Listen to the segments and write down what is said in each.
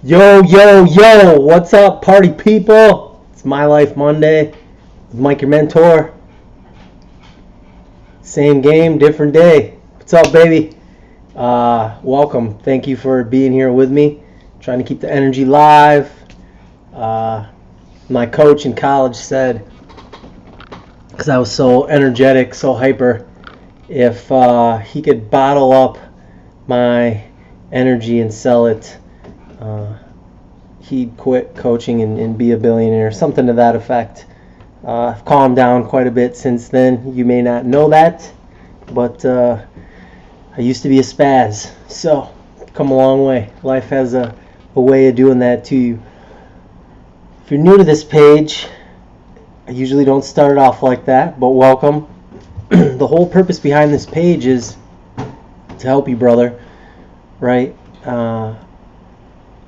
Yo, yo, yo, what's up, party people? It's My Life Monday with Mike, your mentor. Same game, different day. What's up, baby? Welcome. Thank you for being here with me. Trying to keep the energy live. Uh, my coach in college said, because I was so energetic, so hyper, if he could bottle up my energy and sell it, uh, he'd quit coaching and be a billionaire, something to that effect. I've calmed down quite a bit since then. You may not know that, but I used to be a spaz. So, come a long way. Life has a way of doing that to you. If you're new to this page, I usually don't start it off like that, but welcome. The whole purpose behind this page is to help you, brother, right?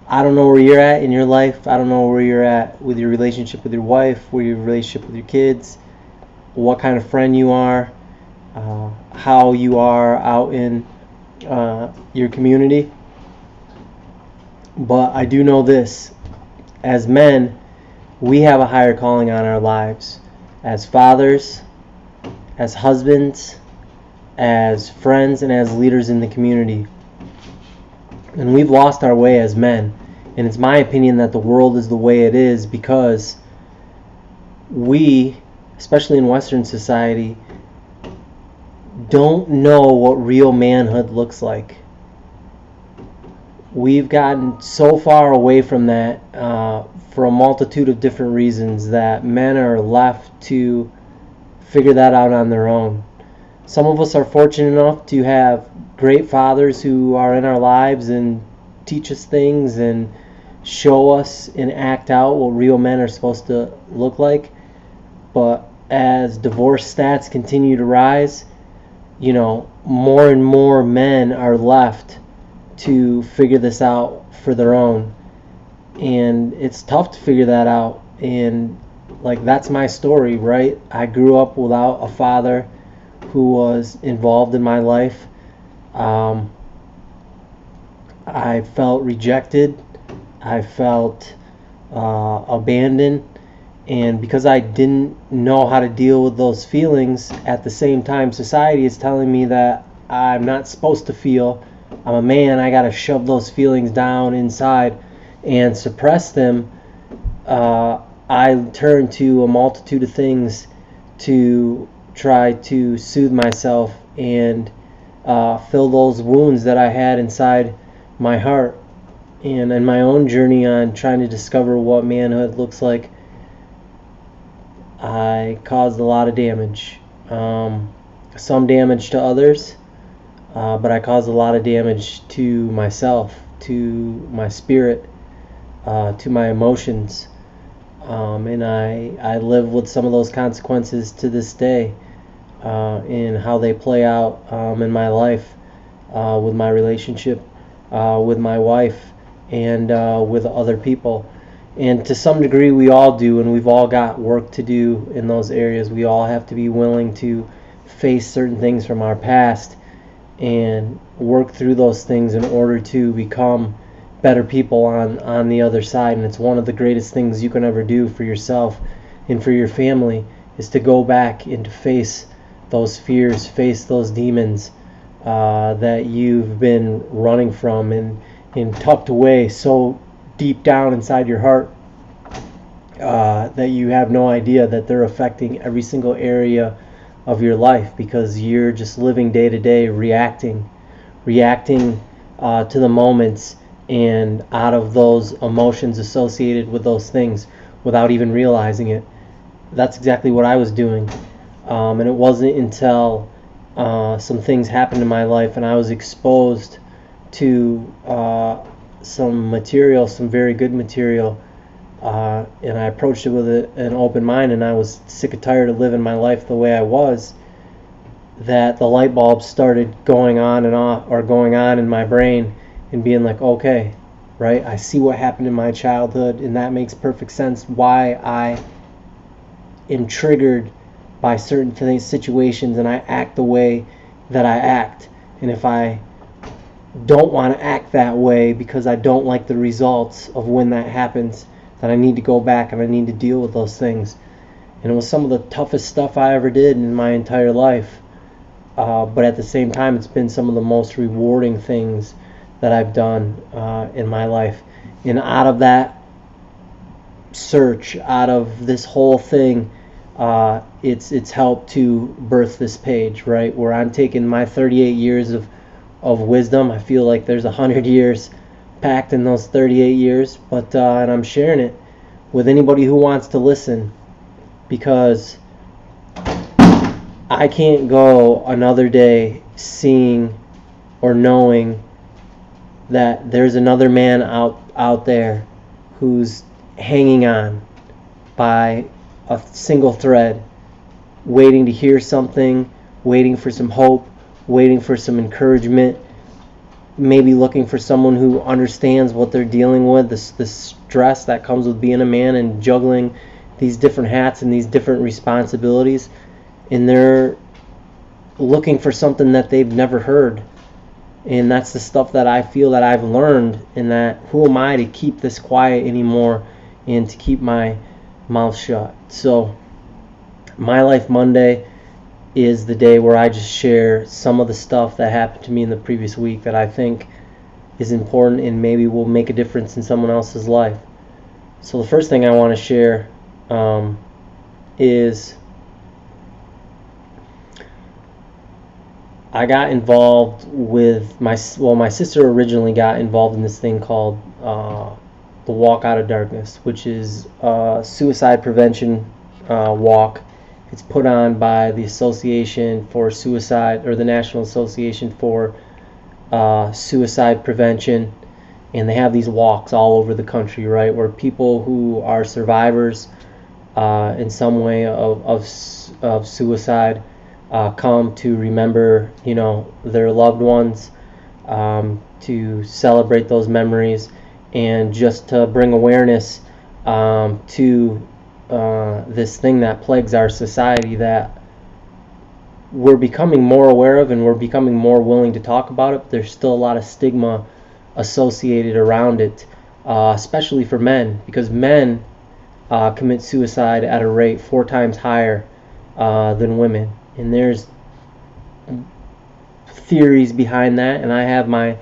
I don't know where you're at in your life. I don't know where you're at with your relationship with your wife, where your relationship with your kids, what kind of friend you are, how you are out in your community. But I do know this. As men, we have a higher calling on our lives. As fathers, as husbands, as friends, and as leaders in the community. And we've lost our way as men. And it's my opinion that the world is the way it is because we, especially in Western society, don't know what real manhood looks like. We've gotten so far away from that for a multitude of different reasons that men are left to figure that out on their own. Some of us are fortunate enough to have great fathers who are in our lives and teach us things and show us and act out what real men are supposed to look like. But as divorce stats continue to rise, more and more men are left to figure this out for their own. And it's tough to figure that out. And that's my story, right? I grew up without a father who was involved in my life. I felt rejected. I felt abandoned. And because I didn't know how to deal with those feelings, at the same time, society is telling me that I'm not supposed to feel. I'm a man. I got to shove those feelings down inside and suppress them. I turned to a multitude of things to try to soothe myself and fill those wounds that I had inside my heart. And in my own journey on trying to discover what manhood looks like, I caused a lot of damage. Some damage to others, but I caused a lot of damage to myself, to my spirit, to my emotions. And I live with some of those consequences to this day in how they play out in my life, with my relationship with my wife and with other people. And to some degree we all do, and we've all got work to do in those areas. We all have to be willing to face certain things from our past and work through those things in order to become better people on the other side. And it's one of the greatest things you can ever do for yourself and for your family is to go back and to face those fears, face those demons that you've been running from and tucked away so deep down inside your heart that you have no idea that they're affecting every single area of your life because you're just living day to day reacting to the moments and out of those emotions associated with those things without even realizing it. That's exactly what I was doing. And it wasn't until some things happened in my life and I was exposed to some material, some very good material, and I approached it with an open mind, and I was sick and tired of living my life the way I was, that the light bulbs started going on and off, or going on in my brain and being like, okay, right, I see what happened in my childhood, and that makes perfect sense why I am triggered by certain situations and I act the way that I act. And if I don't want to act that way because I don't like the results of when that happens, that I need to go back and I need to deal with those things. And it was some of the toughest stuff I ever did in my entire life. But at the same time, it's been some of the most rewarding things that I've done in my life. And out of that search, out of this whole thing, it's helped to birth this page, right? Where I'm taking my 38 years of wisdom. I feel like there's 100 years packed in those 38 years, but and I'm sharing it with anybody who wants to listen, because I can't go another day seeing or knowing that there's another man out there who's hanging on by a single thread, waiting to hear something, waiting for some hope, waiting for some encouragement, maybe looking for someone who understands what they're dealing with, the stress that comes with being a man and juggling these different hats and these different responsibilities, and they're looking for something that they've never heard. And that's the stuff that I feel that I've learned, and that who am I to keep this quiet anymore and to keep my mouth shut. So My Life Monday is the day where I just share some of the stuff that happened to me in the previous week that I think is important and maybe will make a difference in someone else's life. So the first thing I want to share is I got involved with my sister originally got involved in this thing called the Walk Out of Darkness, which is a suicide prevention walk. It's put on by the Association for Suicide, or the National Association for Suicide Prevention, and they have these walks all over the country, right, where people who are survivors in some way of suicide come to remember, their loved ones, to celebrate those memories, and just to bring awareness to this thing that plagues our society, that we're becoming more aware of and we're becoming more willing to talk about it, but there's still a lot of stigma associated around it, especially for men, because men commit suicide at a rate 4 times higher than women. And there's theories behind that, and I have my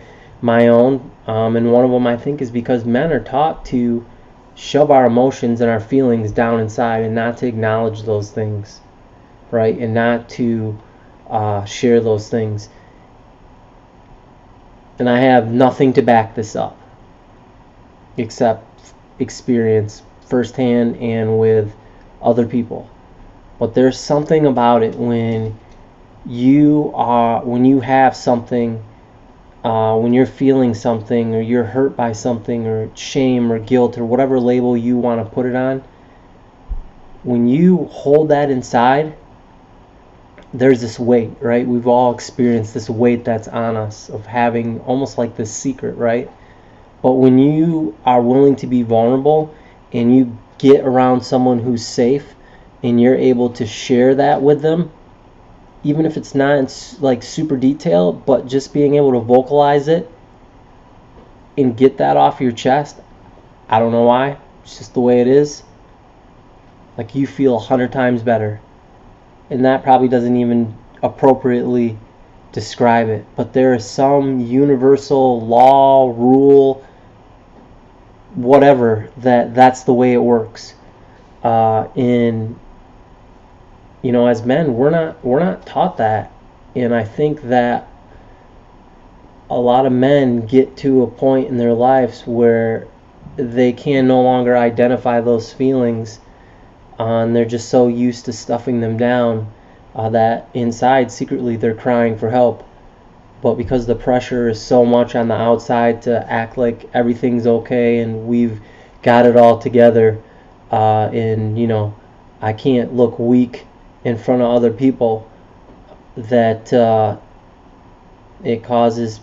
own, and one of them I think is because men are taught to shove our emotions and our feelings down inside and not to acknowledge those things, right, and not to share those things. And I have nothing to back this up except experience firsthand and with other people. But there's something about it when you have something, when you're feeling something, or you're hurt by something, or shame or guilt, or whatever label you want to put it on, when you hold that inside, there's this weight, right? We've all experienced this weight that's on us of having almost like this secret, right? But when you are willing to be vulnerable and you get around someone who's safe and you're able to share that with them, even if it's not in like super detail, but just being able to vocalize it and get that off your chest, I don't know why, it's just the way it is, like you feel 100 times better. And that probably doesn't even appropriately describe it, but there is some universal law, rule, whatever, that's the way it works. As men, we're not taught that, and I think that a lot of men get to a point in their lives where they can no longer identify those feelings, and they're just so used to stuffing them down that inside secretly they're crying for help. But because the pressure is so much on the outside to act like everything's okay and we've got it all together, and I can't look weak in front of other people, that it causes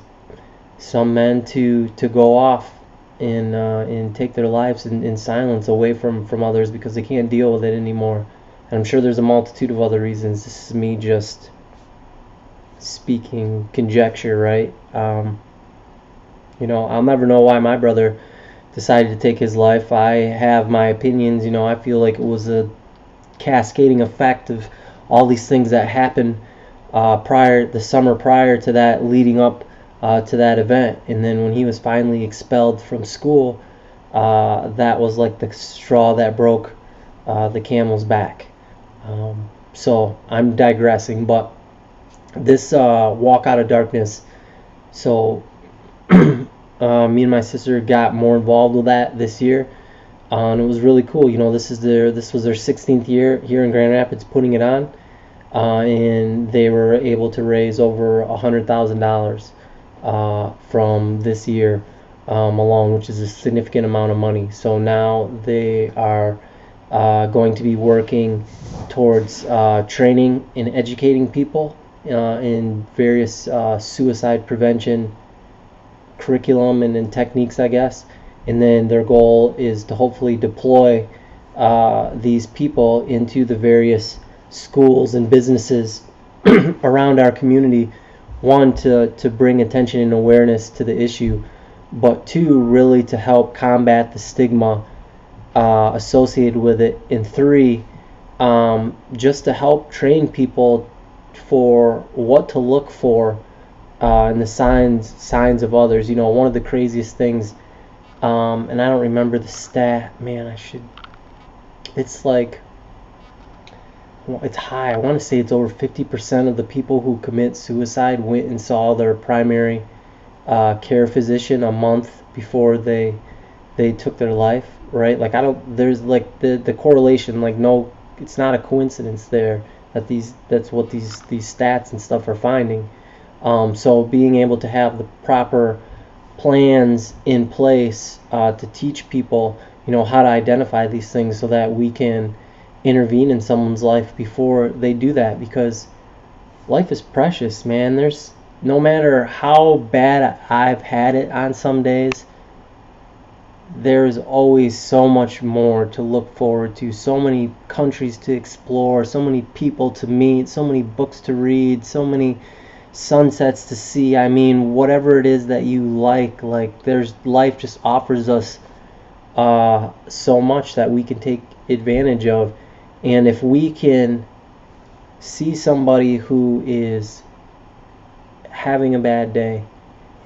some men to go off and take their lives in silence, away from others, because they can't deal with it anymore. And I'm sure there's a multitude of other reasons. This is me just speaking conjecture, right? I'll never know why my brother decided to take his life. I have my opinions. I feel like it was a cascading effect of all these things that happened the summer prior to that, leading up to that event. And then when he was finally expelled from school, that was like the straw that broke the camel's back. So I'm digressing, but this walk out of darkness. So me and my sister got more involved with that this year, and it was really cool. This was their 16th year here in Grand Rapids putting it on, and they were able to raise over $100,000 from this year alone, which is a significant amount of money. So now they are going to be working towards training and educating people in various suicide prevention curriculum and techniques, I guess. And then their goal is to hopefully deploy these people into the various schools and businesses around our community. One, to bring attention and awareness to the issue, but two, really to help combat the stigma associated with it, and three, just to help train people for what to look for and the signs of others. One of the craziest things, and I don't remember the stat. Man, it's like, it's high. I want to say it's over 50% of the people who commit suicide went and saw their primary care physician a month before they took their life, right? Like, there's like the correlation, like, no, it's not a coincidence there that's what these stats and stuff are finding. So being able to have the proper plans in place to teach people, how to identify these things so that we can intervene in someone's life before they do that, because life is precious, man. There's no matter how bad I've had it on some days, there's always so much more to look forward to, so many countries to explore, so many people to meet, so many books to read, so many sunsets to see. I mean, whatever it is that you like there's life just offers us so much that we can take advantage of. And if we can see somebody who is having a bad day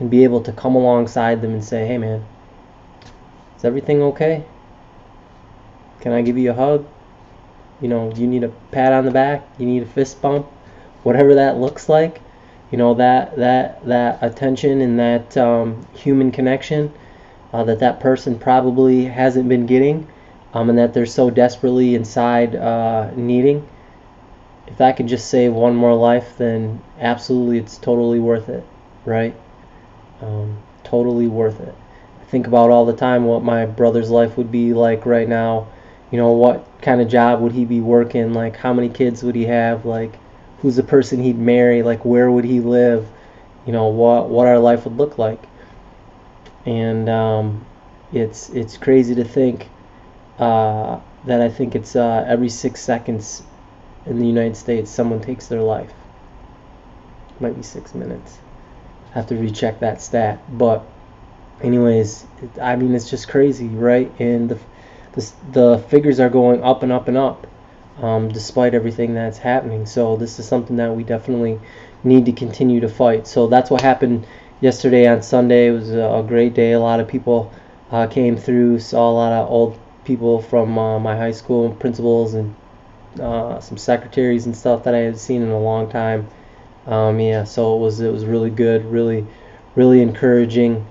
and be able to come alongside them and say, hey man, is everything okay? Can I give you a hug? Do you need a pat on the back? You need a fist bump? Whatever that looks like, that attention and that human connection that person probably hasn't been getting, and that they're so desperately inside needing. If that could just save one more life, then absolutely it's totally worth it, right? Totally worth it. I think about all the time what my brother's life would be like right now. What kind of job would he be working? Like, how many kids would he have? Like, who's the person he'd marry? Like, where would he live? What our life would look like. And it's crazy to think that I think it's every 6 seconds in the United States someone takes their life. Might be 6 minutes. I have to recheck that stat. But anyways, it's just crazy, right? And the figures are going up and up and up, despite everything that's happening. So this is something that we definitely need to continue to fight. So that's what happened yesterday on Sunday. It was a great day. A lot of people came through. Saw a lot of old people from my high school, principals, and some secretaries and stuff that I had seen in a long time. So it was really good, really, really encouraging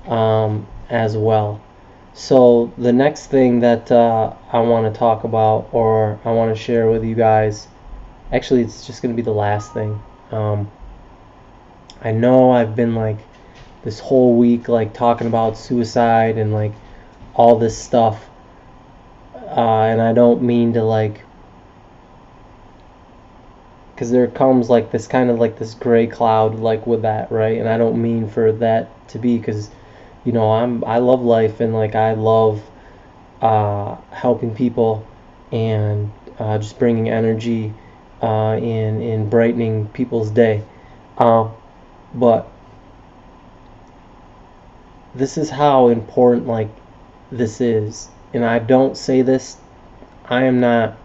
as well. So the next thing that I want to talk about, or I want to share with you guys, actually it's just going to be the last thing. I know I've been like this whole week like talking about suicide and like all this stuff, and I don't mean to like, because there comes like this kind of like this gray cloud like with that, right? And I don't mean for that to be, because I love life, and like I love helping people and just bringing energy in brightening people's day, but this is how important like this is. And I don't say this, I am not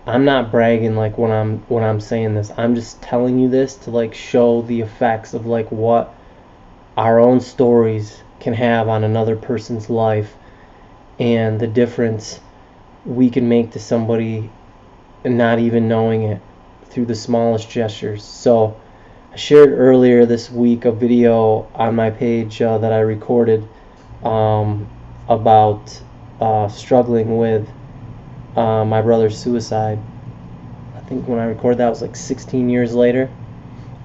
I'm not bragging like when I'm saying this. I'm just telling you this to like show the effects of like what our own stories can have on another person's life, and the difference we can make to somebody and not even knowing it through the smallest gestures. So I shared earlier this week a video on my page that I recorded about struggling with my brother's suicide. I think when I recorded that, it was like 16 years later,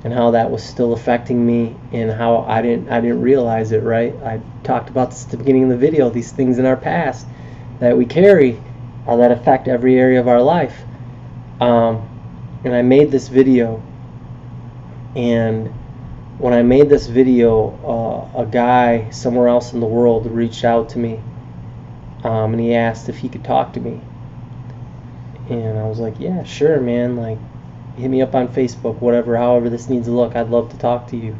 and how that was still affecting me, and how I didn't realize it. Right? I talked about this at the beginning of the video. These things in our past that we carry that affect every area of our life. And I made this video, and when I made this video, a guy somewhere else in the world reached out to me, and he asked if he could talk to me. And I was like, yeah, sure, man. Like, hit me up on Facebook, whatever, however this needs to look. I'd love to talk to you.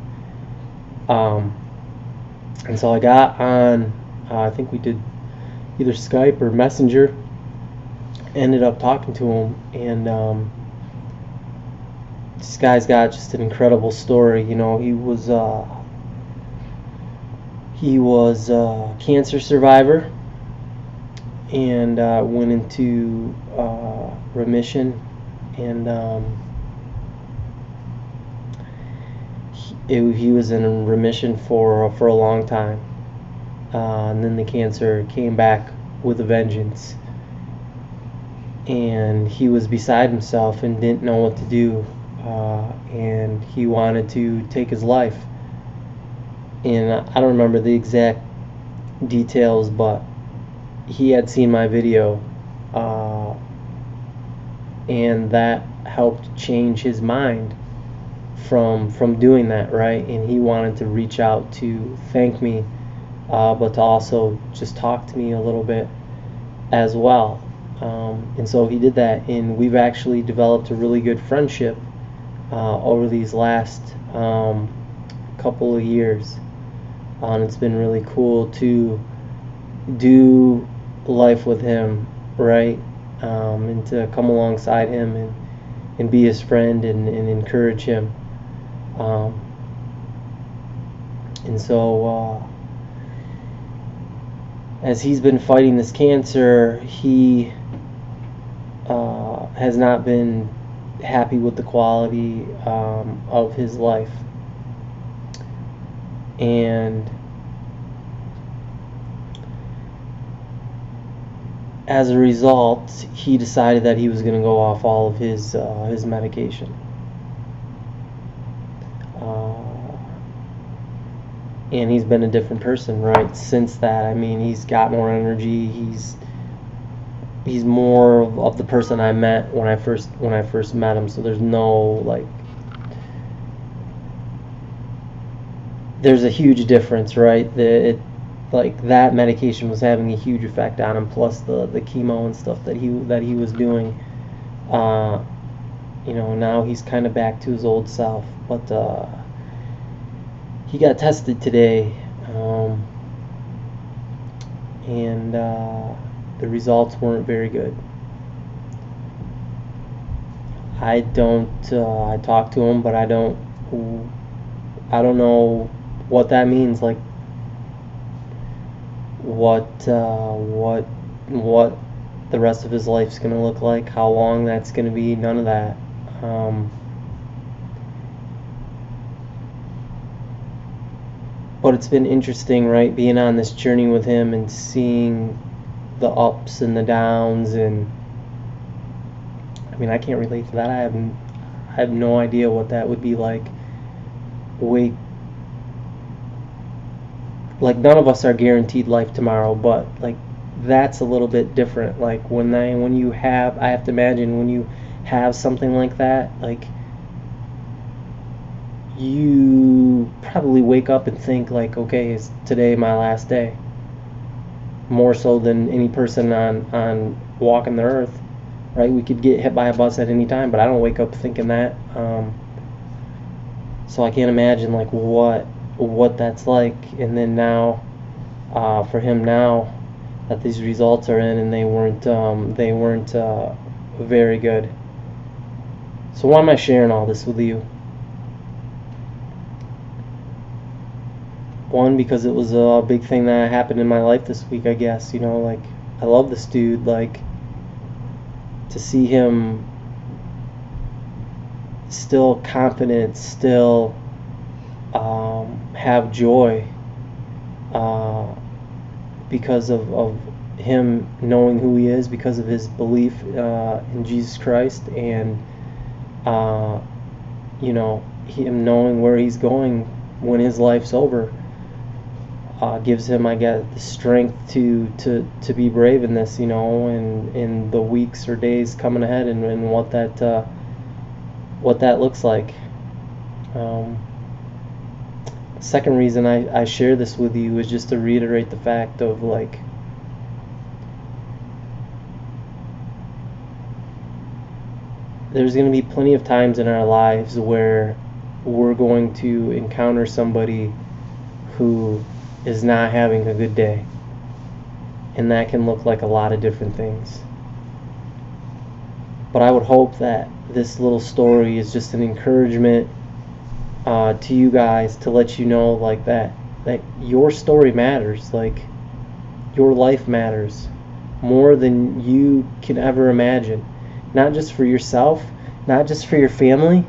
And so I got on, I think we did either Skype or Messenger. Ended up talking to him, and this guy's got just an incredible story. You know, he was a cancer survivor, and went into remission, and he was in remission for a long time, and then the cancer came back with a vengeance, and he was beside himself and didn't know what to do, and he wanted to take his life. And I don't remember the exact details, but he had seen my video, and that helped change his mind from doing that, right? And he wanted to reach out to thank me, but to also just talk to me a little bit as well. And so he did that, and we've actually developed a really good friendship over these last couple of years. And it's been really cool to do life with him, right? And to come alongside him and be his friend and encourage him. And so as he's been fighting this cancer, he has not been happy with the quality of his life. And as a result, he decided that he was going to go off all of his medication. And he's been a different person, right, since that. I mean, he's got more energy. He's more of the person I met when I first met him. So there's no there's a huge difference, right? That medication was having a huge effect on him, plus the chemo and stuff that he was doing. Now he's kind of back to his old self, but he got tested today, and the results weren't very good. I talked to him, but I don't know what that means. Like, what the rest of his life's gonna look like, how long that's gonna be, none of that. But it's been interesting, right, being on this journey with him and seeing the ups and the downs. And I mean, I can't relate to that. I have no idea what that would be like. Like, none of us are guaranteed life tomorrow, but like, that's a little bit different. Like, I have to imagine when you have something like that, like, you probably wake up and think like, okay, is today my last day? More so than any person on walking the earth, right? We could get hit by a bus at any time, but I don't wake up thinking that. So I can't imagine like what that's like. And then now, for him now that these results are in, and they weren't very good. So why am I sharing all this with you? One, because it was a big thing that happened in my life this week, I guess. Like, I love this dude. Like, to see him still confident, still have joy, because of him knowing who he is, because of his belief in Jesus Christ, and him knowing where he's going when his life's over, gives him, I guess, the strength to be brave in this, and in the weeks or days coming ahead, and what that looks like. Second reason I share this with you is just to reiterate the fact of, like, there's going to be plenty of times in our lives where we're going to encounter somebody who is not having a good day, and that can look like a lot of different things. But I would hope that this little story is just an encouragement to you guys, to let you know, like, that your story matters. Like, your life matters more than you can ever imagine. Not just for yourself, not just for your family,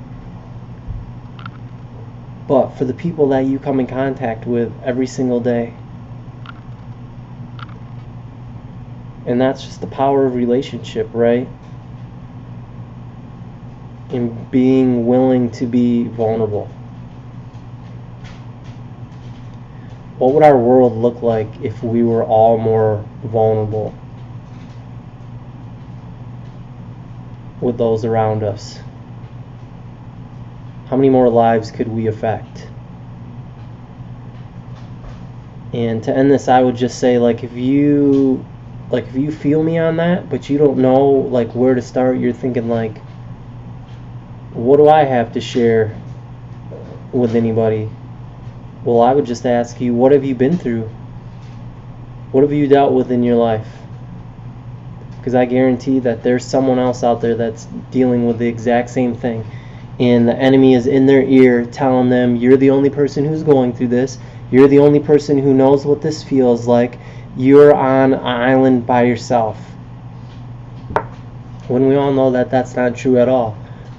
but for the people that you come in contact with every single day. And that's just the power of relationship, right? And being willing to be vulnerable. What would our world look like if we were all more vulnerable with those around us? How many more lives could we affect? And to end this, I would just say, like, if you feel me on that, but you don't know, like, where to start, you're thinking, like, what do I have to share with anybody? Well, I would just ask you, what have you been through? What have you dealt with in your life? Because I guarantee that there's someone else out there that's dealing with the exact same thing. And the enemy is in their ear telling them, you're the only person who's going through this. You're the only person who knows what this feels like. You're on an island by yourself. When we all know that that's not true at all.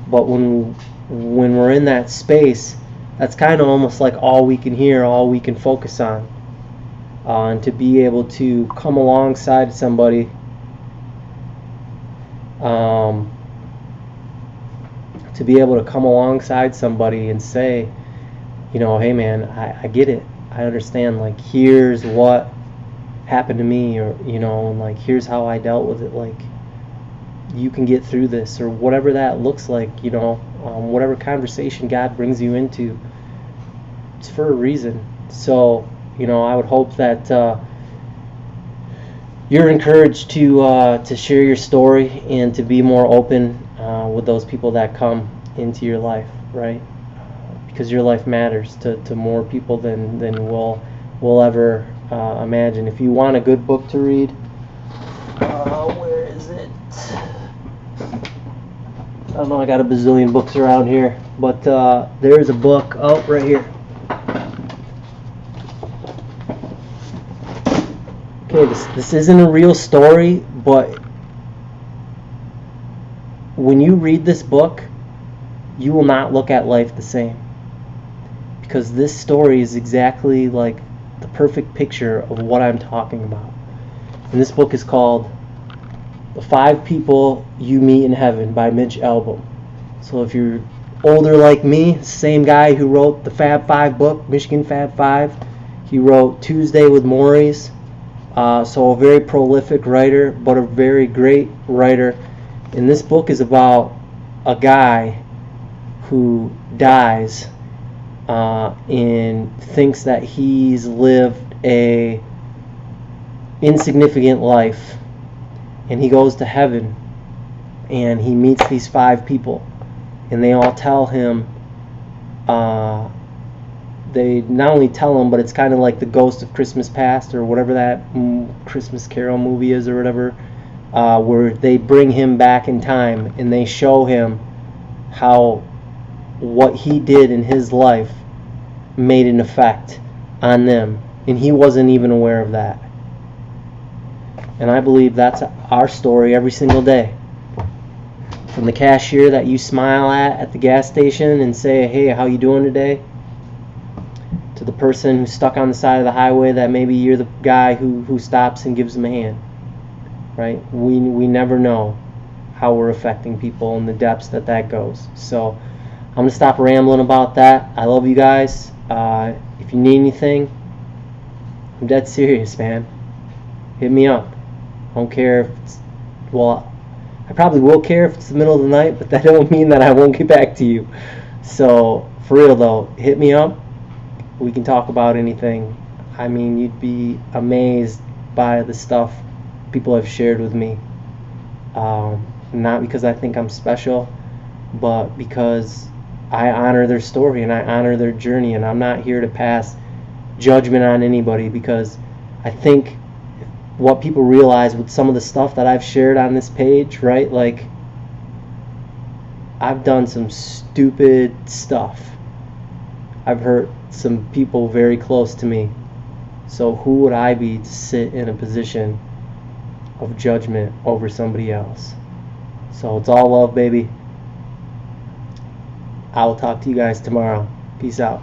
But when we're in that space, that's kind of almost like all we can hear, all we can focus on. And to be able to come alongside somebody, and say, hey man, I get it. I understand, like, here's what happened to me, or, and, like, here's how I dealt with it. Like, you can get through this, or whatever that looks like, whatever conversation God brings you into, it's for a reason. So, I would hope that you're encouraged to share your story and to be more open with those people that come into your life, right? Because your life matters to more people than we'll ever imagine. If you want a good book to read, where is it? I don't know, I got a bazillion books around here, but there's a book, right here. Okay, this isn't a real story, but when you read this book, you will not look at life the same. Because this story is exactly like the perfect picture of what I'm talking about. And this book is called The 5 People You Meet in Heaven by Mitch Albom. So if you're older like me, same guy who wrote the Fab Five book, Michigan Fab Five, he wrote Tuesday with Morrie's. So a very prolific writer, but a very great writer. And this book is about a guy who dies and thinks that he's lived a insignificant life, and he goes to heaven and he meets these 5 people, and they all tell him uh, they not only tell him, but it's kind of like the Ghost of Christmas Past or whatever that Christmas Carol movie is or whatever, where they bring him back in time and they show him how what he did in his life made an effect on them, and he wasn't even aware of that. And I believe that's our story every single day. From the cashier that you smile at the gas station and say, hey, how you doing today? To the person who's stuck on the side of the highway that maybe you're the guy who stops and gives them a hand. Right? We never know how we're affecting people and the depths that goes. So I'm going to stop rambling about that. I love you guys. If you need anything, I'm dead serious, man. Hit me up. I don't care if it's, well, I probably will care if it's the middle of the night, but that don't mean that I won't get back to you. So, for real though, hit me up. We can talk about anything. I mean, you'd be amazed by the stuff people have shared with me. Not because I think I'm special, but because I honor their story and I honor their journey, and I'm not here to pass judgment on anybody, because I think what people realize with some of the stuff that I've shared on this page, right? Like, I've done some stupid stuff. I've hurt some people very close to me. So who would I be to sit in a position of judgment over somebody else? So it's all love, baby. I will talk to you guys tomorrow. Peace out.